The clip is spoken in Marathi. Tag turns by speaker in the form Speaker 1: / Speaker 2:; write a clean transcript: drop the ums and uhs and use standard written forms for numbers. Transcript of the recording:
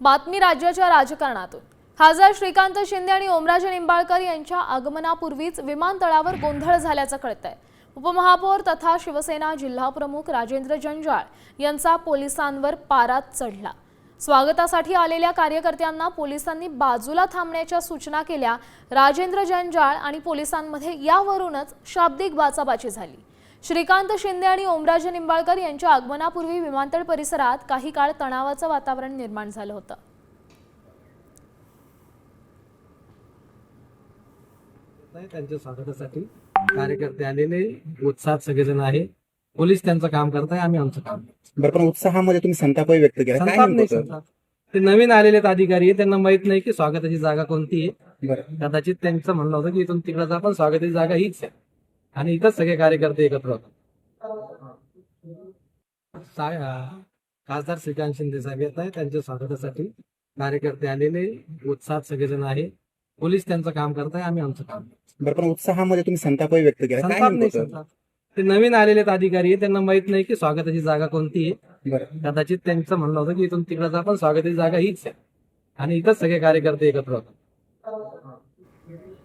Speaker 1: बातमी राज्याच्या राजकारणातून। खासदार श्रीकांत शिंदे आणि ओमराजे निंबाळकर यांच्या आगमनापूर्वीच विमानतळावर गोंधळ झाल्याचं कळतंय। उपमहापौर तथा शिवसेना जिल्हाप्रमुख राजेंद्र जंजाळ यांचा पोलिसांवर पारात चढला। स्वागतासाठी आलेल्या कार्यकर्त्यांना पोलिसांनी बाजूला थांबण्याच्या सूचना केल्या। राजेंद्र जंजाळ आणि पोलिसांमध्ये यावरूनच शाब्दिक बाचाबाची झाली। श्रीकांत शिंदे आणि ओमराजे निंबाळकर यांच्या आगमनापूर्वी विमानतळ परिसरात काही काळ तणावाचं वातावरण निर्माण झालं होतं।
Speaker 2: त्यांच्या स्वागतासाठी कार्यकर्ते आलेले उत्साहात सगळेजण आहे। पोलीस त्यांचं काम करताय, आम्ही आमचं काम।
Speaker 3: बरं, पण उत्साहामध्ये तुम्ही संतापही व्यक्त केला, काय
Speaker 2: संताप नाही,
Speaker 3: नेमकं होतं?
Speaker 2: संताप ते नवीन आलेले अधिकारी आहे, त्यांना माहित नाही की स्वागताची जागा कोणती आहे।
Speaker 3: बरं,
Speaker 2: कदाचित त्यांचं म्हणणं होतं की इथून तिकडे जा, पण स्वागताची जागा हीच आहे आणि इथंच सगळे कार्यकर्ते एकत्र होतात। खासदार श्रीकांत शिंदे साहेब येत आहे, त्यांच्या स्वागतासाठी कार्यकर्ते आलेले उत्साहात सगळेजण आहे। पोलीस त्यांचं काम करताय, आम्ही आमचं काम।
Speaker 3: बरं, पण उत्साहामध्ये तुम्ही संतापही व्यक्त केला, काय
Speaker 2: संताप
Speaker 3: नेमकं
Speaker 2: नाही,
Speaker 3: होतं?
Speaker 2: संताप ते नवीन आलेले अधिकारी आहे, त्यांना माहित नाही की स्वागताची जागा कोणती आहे।
Speaker 3: बरं,
Speaker 2: कदाचित त्यांचं म्हणणं होतं की इथून तिकडे जा, पण स्वागताची जागा हीच आहे आणि इथंच सगळे कार्यकर्ते एकत्र होतात।